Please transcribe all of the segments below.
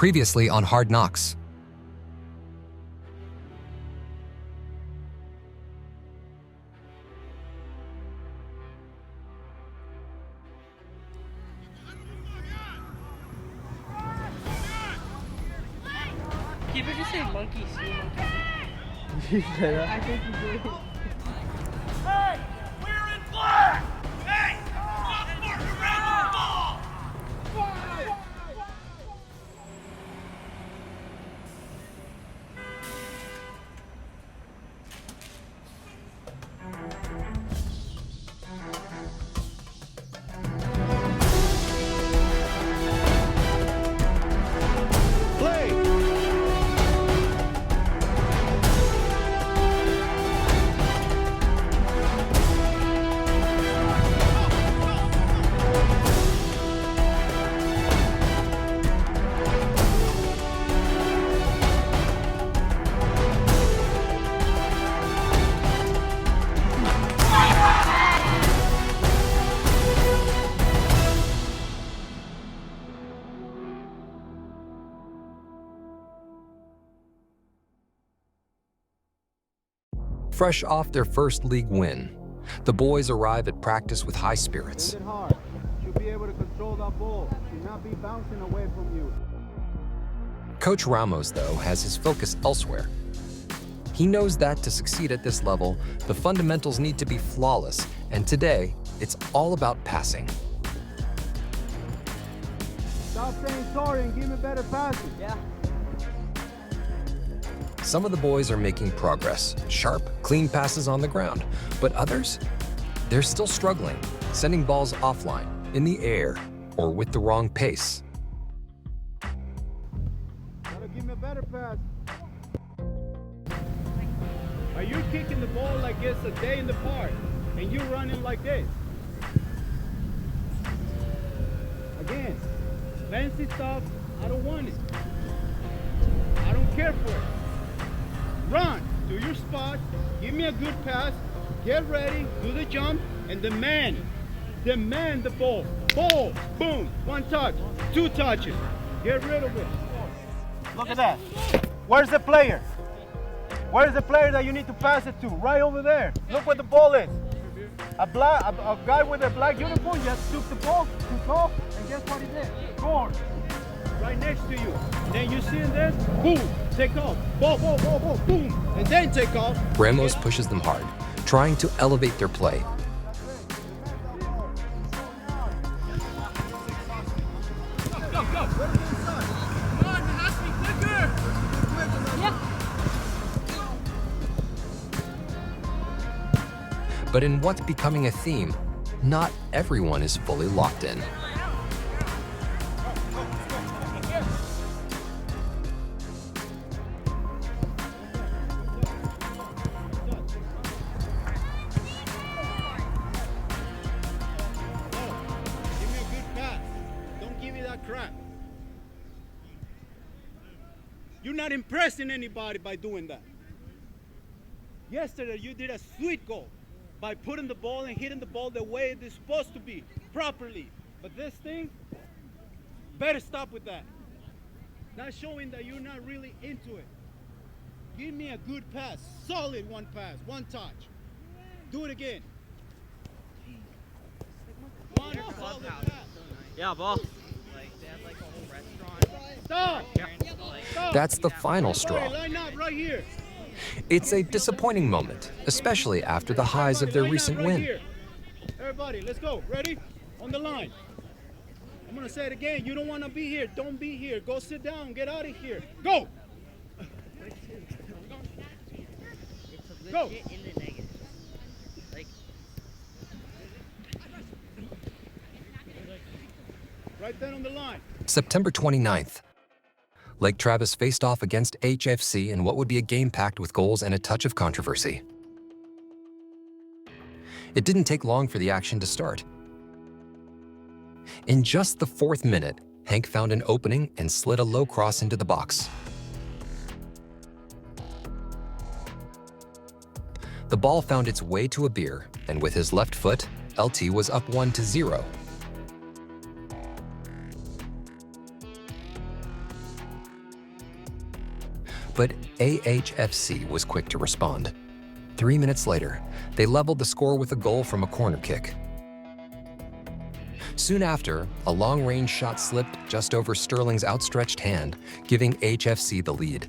Previously on Hard Knocks. Did you just say monkey see monkey? You said that? I think you did. Hey, we're in black! Hey, stop marking around the ball! Fresh off their first league win, the boys arrive at practice with high spirits. Send it hard. You'll be able to control that ball. Should not be bouncing away from you. Coach Ramos, though, has his focus elsewhere. He knows that to succeed at this level, the fundamentals need to be flawless, and today, it's all about passing. Stop saying sorry and give me better passes. Yeah. Some of the boys are making progress, sharp, clean passes on the ground, but others, they're still struggling, sending balls offline, in the air, or with the wrong pace. Gotta give me a better pass. Are you kicking the ball like it's a day in the park and you running like this? Again, fancy stuff, I don't want it. I don't care for it. Run to your spot, give me a good pass, get ready, do the jump, and demand the ball. Ball, boom, one touch, two touches, get rid of it. Look at that. Where's the player? Where's the player that you need to pass it to? Right over there. Look what the ball is. A guy with a black uniform just took the ball, took off, and guess what he did? Scored. Right next to you. Then you see this, boom, take off. Ball, boom, and then take off. Ramos pushes them hard, trying to elevate their play. Go! Come on, it has to be quicker! But in what's becoming a theme, not everyone is fully locked in. Give me a good pass. Don't give me that crap. You're not impressing anybody by doing that. Yesterday you did a sweet goal by putting the ball and hitting the ball the way it is supposed to be, properly. But this thing, better stop with that. Not showing that you're not really into it. Give me a good pass, solid one pass, one touch. Do it again. One solid pass. Yeah, ball. Like they have like a whole restaurant. Stop! That's the final straw. Line up right here. It's a disappointing moment, especially after the highs of their Line up recent right win. here. Everybody, let's go. Ready? On the line. I'm gonna say it again. You don't want to be here. Don't be here. Go sit down. Get out of here. Go. Go. Legit in the negative. Like Right then on the line. September 29th. Lake Travis faced off against HFC in what would be a game packed with goals and a touch of controversy. It didn't take long for the action to start. In just the 4th minute, Hank found an opening and slid a low cross into the box. The ball found its way to a beer, and with his left foot, LT was up 1-0. But AHFC was quick to respond. 3 minutes later, they leveled the score with a goal from a corner kick. Soon after, a long-range shot slipped just over Sterling's outstretched hand, giving HFC the lead.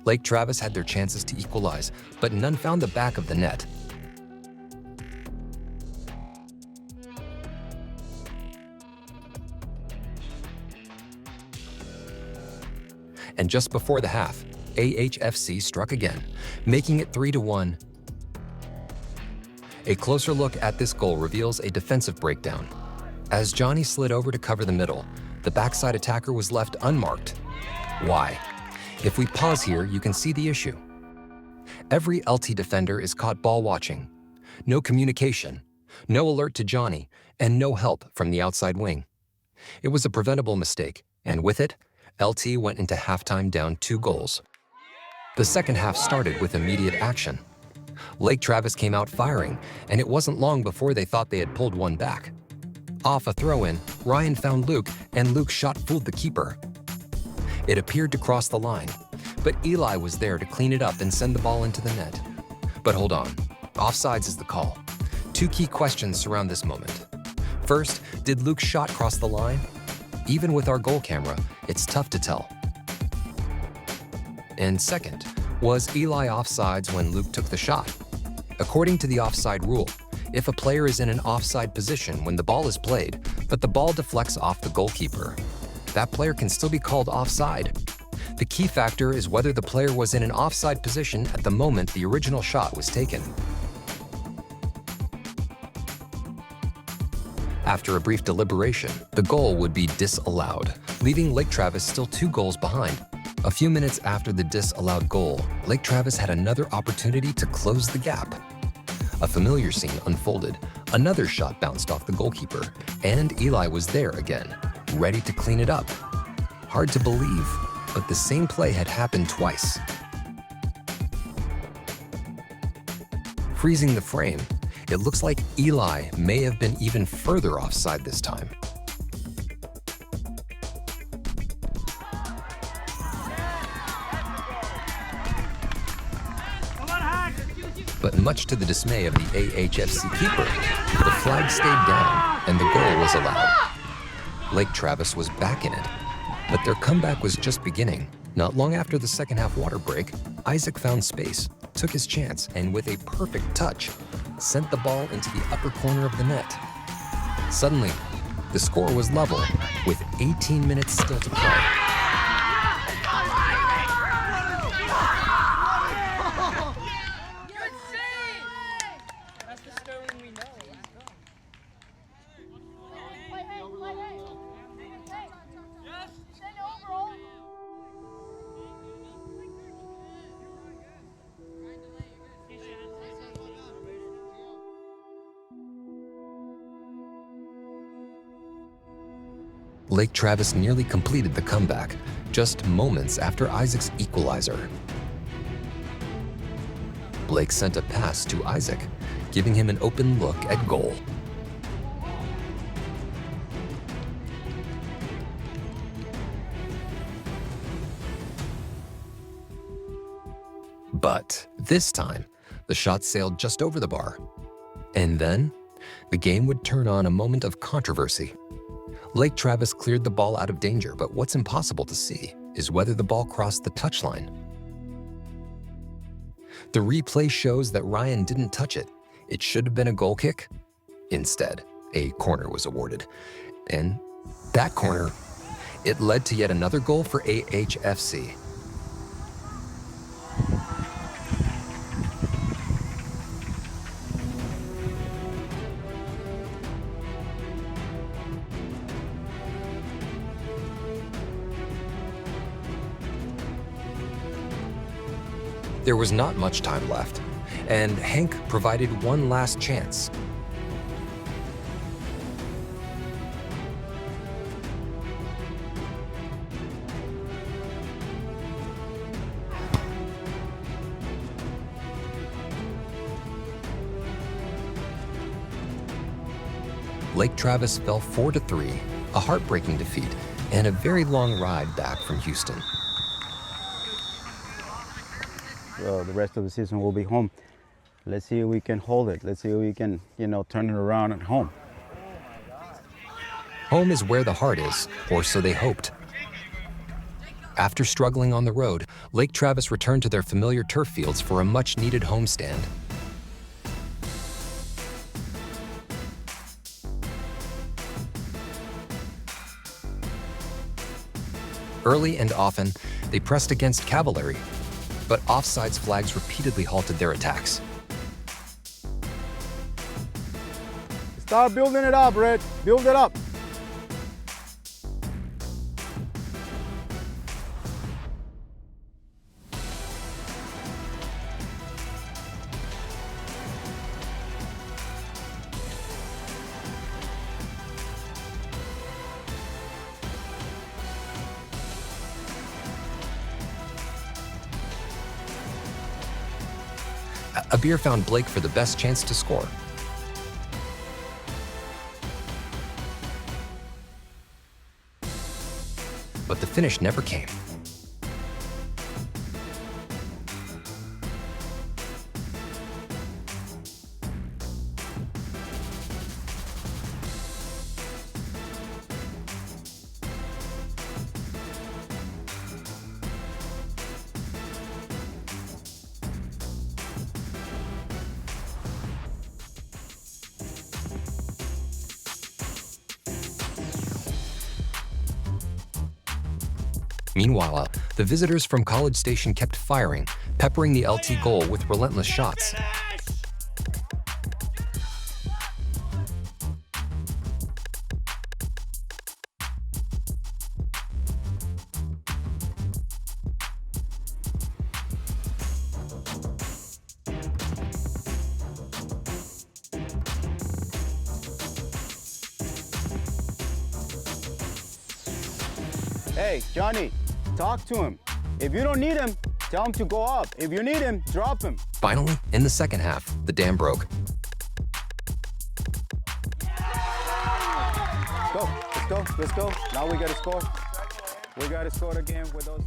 Lake Travis had their chances to equalize, but none found the back of the net. And just before the half, AHFC struck again, making it 3-1. A closer look at this goal reveals a defensive breakdown. As Johnny slid over to cover the middle, the backside attacker was left unmarked. Why? If we pause here, you can see the issue. Every LT defender is caught ball watching. No communication, no alert to Johnny, and no help from the outside wing. It was a preventable mistake, and with it, LT went into halftime down 2 goals. The second half started with immediate action. Lake Travis came out firing, and it wasn't long before they thought they had pulled one back. Off a throw-in, Ryan found Luke, and Luke's shot fooled the keeper. It appeared to cross the line, but Eli was there to clean it up and send the ball into the net. But hold on, offsides is the call. 2 key questions surround this moment. First, did Luke's shot cross the line? Even with our goal camera, it's tough to tell. And second, was Eli offsides when Luke took the shot? According to the offside rule, if a player is in an offside position when the ball is played, but the ball deflects off the goalkeeper, that player can still be called offside. The key factor is whether the player was in an offside position at the moment the original shot was taken. After a brief deliberation, the goal would be disallowed, leaving Lake Travis still 2 goals behind. A few minutes after the disallowed goal, Lake Travis had another opportunity to close the gap. A familiar scene unfolded. Another shot bounced off the goalkeeper, and Eli was there again, ready to clean it up. Hard to believe, but the same play had happened twice. Freezing the frame, it looks like Eli may have been even further offside this time. But much to the dismay of the AHFC keeper, the flag stayed down and the goal was allowed. Lake Travis was back in it, but their comeback was just beginning. Not long after the second half water break, Isaac found space, took his chance, and with a perfect touch, sent the ball into the upper corner of the net. Suddenly, the score was level with 18 minutes still to play. That's the Sterling we know. Lake Travis nearly completed the comeback, just moments after Isaac's equalizer. Blake sent a pass to Isaac, giving him an open look at goal. But this time, the shot sailed just over the bar. And then, the game would turn on a moment of controversy. Lake Travis cleared the ball out of danger, but what's impossible to see is whether the ball crossed the touchline. The replay shows that Ryan didn't touch it. It should have been a goal kick. Instead, a corner was awarded. And that corner, it led to yet another goal for AHFC. There was not much time left. and Hank provided one last chance. Lake Travis fell 4-3, a heartbreaking defeat, and a very long ride back from Houston. So the rest of the season we'll be home. Let's see if we can hold it. Let's see if we can, turn it around at home. Home is where the heart is, or so they hoped. After struggling on the road, Lake Travis returned to their familiar turf fields for a much-needed homestand. Early and often, they pressed against cavalry, but offsides flags repeatedly halted their attacks. Start building it up, Red. Build it up. Abir found Blake for the best chance to score. But the finish never came. Meanwhile, the visitors from College Station kept firing, peppering the LT goal with relentless shots. Hey, Johnny, talk to him. If you don't need him, tell him to go up. If you need him, drop him. Finally, in the second half, the dam broke. Go, let's go. Now we gotta score. We gotta score again with those.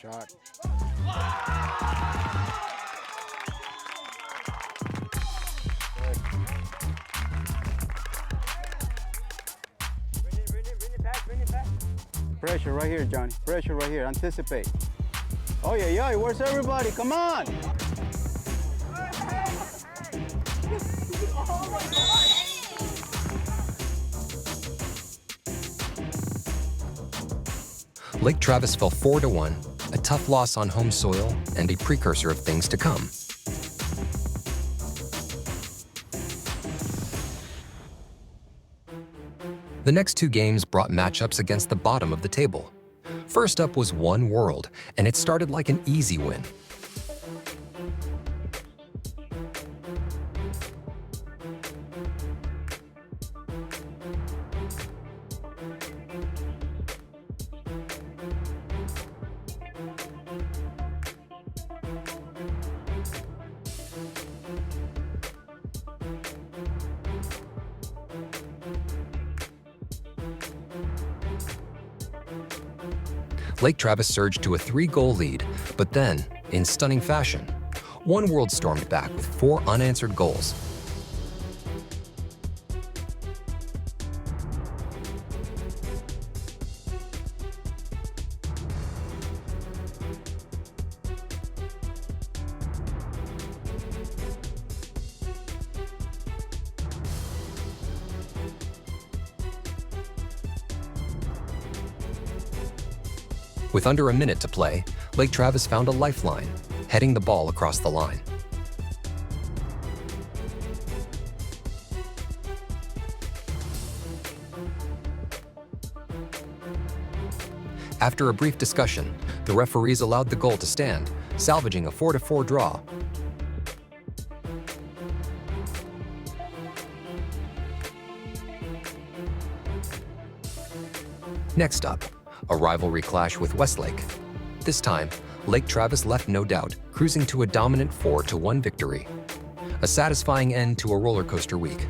Shot. Pressure right here, Johnny. Pressure right here. Anticipate. Oh, yeah. Where's everybody? Come on. Lake Travis fell 4-1, a tough loss on home soil and a precursor of things to come. The next two games brought matchups against the bottom of the table. First up was One World, and it started like an easy win. Lake Travis surged to a 3-goal lead, but then, in stunning fashion, One World stormed back with 4 unanswered goals. With under a minute to play, Lake Travis found a lifeline, heading the ball across the line. After a brief discussion, the referees allowed the goal to stand, salvaging a 4-4 draw. Next up, a rivalry clash with Westlake. This time, Lake Travis left no doubt, cruising to a dominant 4-1 victory. A satisfying end to a roller coaster week.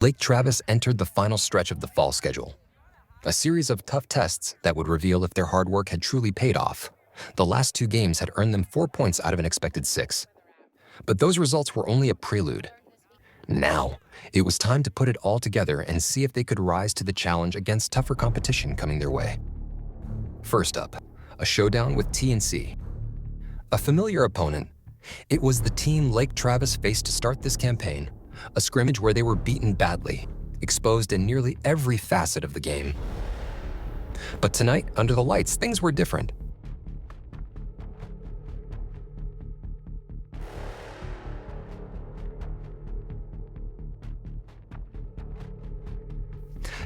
Lake Travis entered the final stretch of the fall schedule. A series of tough tests that would reveal if their hard work had truly paid off. The last 2 games had earned them 4 points out of an expected 6. But those results were only a prelude. Now, it was time to put it all together and see if they could rise to the challenge against tougher competition coming their way. First up, a showdown with T&C. A familiar opponent, it was the team Lake Travis faced to start this campaign. A scrimmage where they were beaten badly, exposed in nearly every facet of the game. But tonight, under the lights, things were different.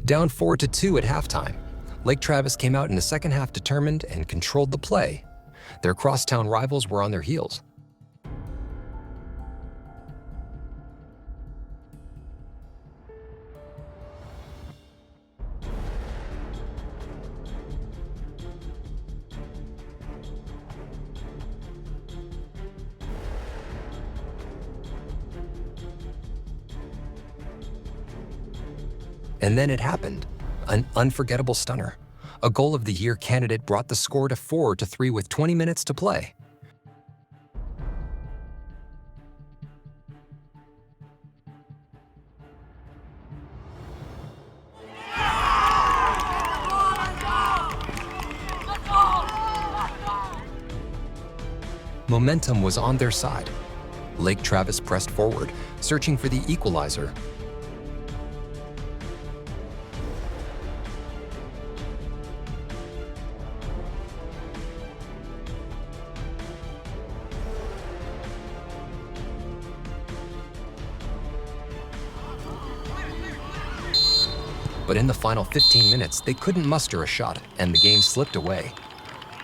Down 4-2 at halftime, Lake Travis came out in the second half determined and controlled the play. Their crosstown rivals were on their heels. And then it happened, an unforgettable stunner. A goal of the year candidate brought the score to 4-3 with 20 minutes to play. Momentum was on their side. Lake Travis pressed forward, searching for the equalizer. But in the final 15 minutes, they couldn't muster a shot, and the game slipped away.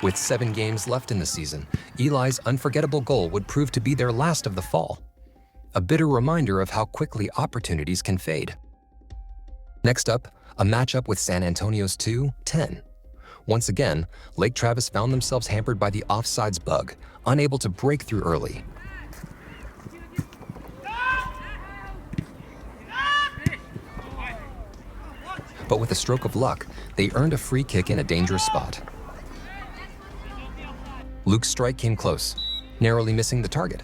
With 7 games left in the season, Eli's unforgettable goal would prove to be their last of the fall. A bitter reminder of how quickly opportunities can fade. Next up, a matchup with San Antonio's 2-10. Once again, Lake Travis found themselves hampered by the offsides bug, unable to break through early. But with a stroke of luck, they earned a free kick in a dangerous spot. Luke's strike came close, narrowly missing the target.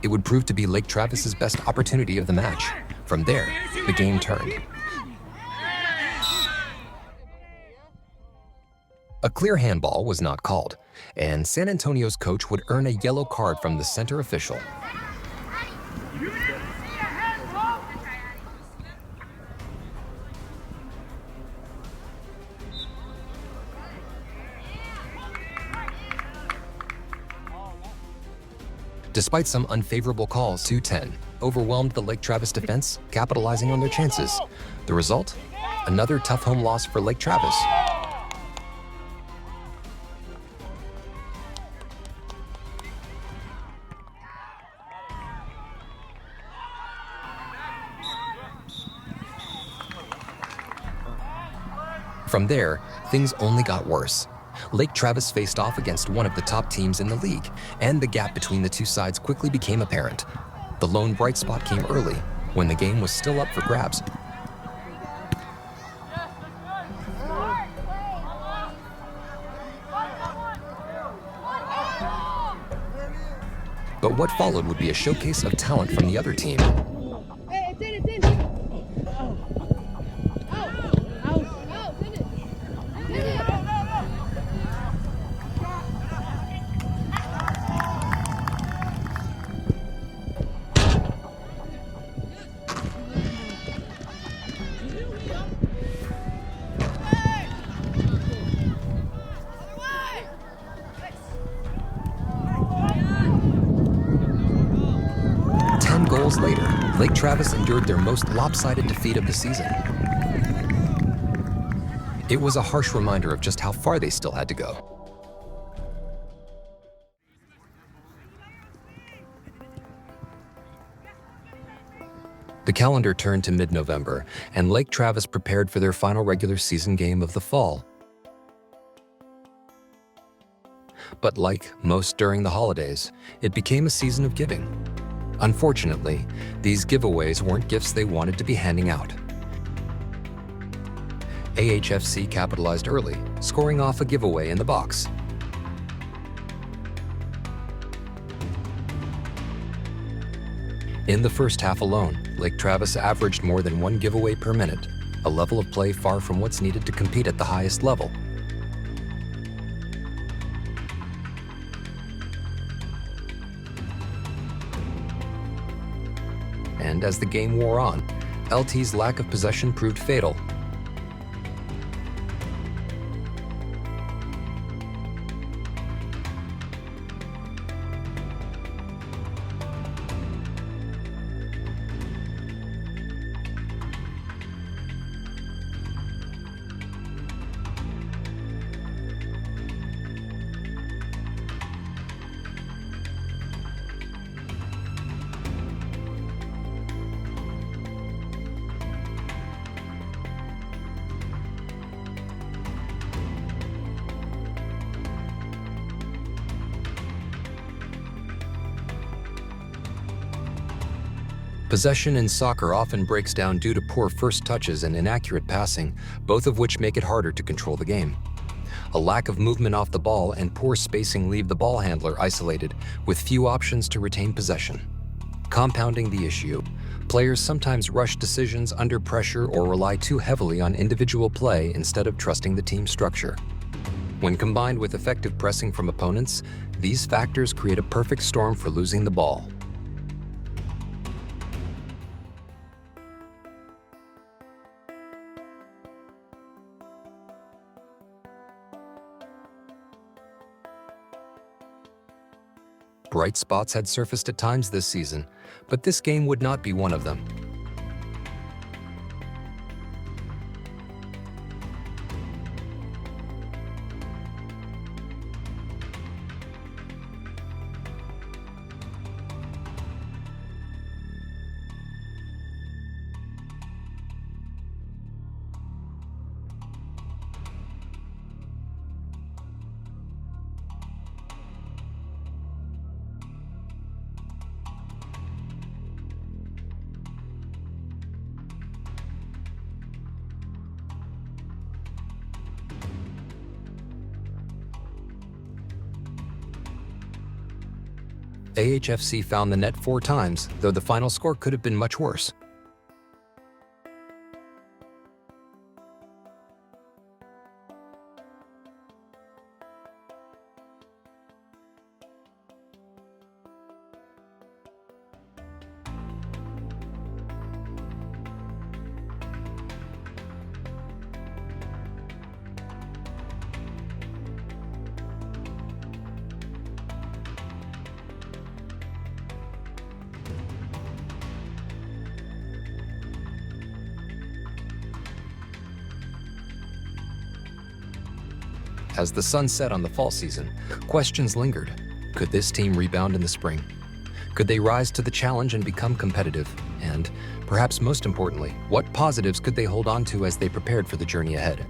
It would prove to be Lake Travis's best opportunity of the match. From there, the game turned. A clear handball was not called, and San Antonio's coach would earn a yellow card from the center official. Despite some unfavorable calls, 2-10 overwhelmed the Lake Travis defense, capitalizing on their chances. The result? Another tough home loss for Lake Travis. From there, things only got worse. Lake Travis faced off against one of the top teams in the league, and the gap between the two sides quickly became apparent. The lone bright spot came early, when the game was still up for grabs. But what followed would be a showcase of talent from the other team. Hey, it's in. Goals later, Lake Travis endured their most lopsided defeat of the season. It was a harsh reminder of just how far they still had to go. The calendar turned to mid-November, and Lake Travis prepared for their final regular season game of the fall. But like most during the holidays, it became a season of giving. Unfortunately, these giveaways weren't gifts they wanted to be handing out. AHFC capitalized early, scoring off a giveaway in the box. In the first half alone, Lake Travis averaged more than one giveaway per minute, a level of play far from what's needed to compete at the highest level. And as the game wore on, LT's lack of possession proved fatal. Possession in soccer often breaks down due to poor first touches and inaccurate passing, both of which make it harder to control the game. A lack of movement off the ball and poor spacing leave the ball handler isolated, with few options to retain possession. Compounding the issue, players sometimes rush decisions under pressure or rely too heavily on individual play instead of trusting the team structure. When combined with effective pressing from opponents, these factors create a perfect storm for losing the ball. Bright spots had surfaced at times this season, but this game would not be one of them. AHFC found the net 4 times, though the final score could have been much worse. As the sun set on the fall season, questions lingered. Could this team rebound in the spring? Could they rise to the challenge and become competitive? And, perhaps most importantly, what positives could they hold on to as they prepared for the journey ahead?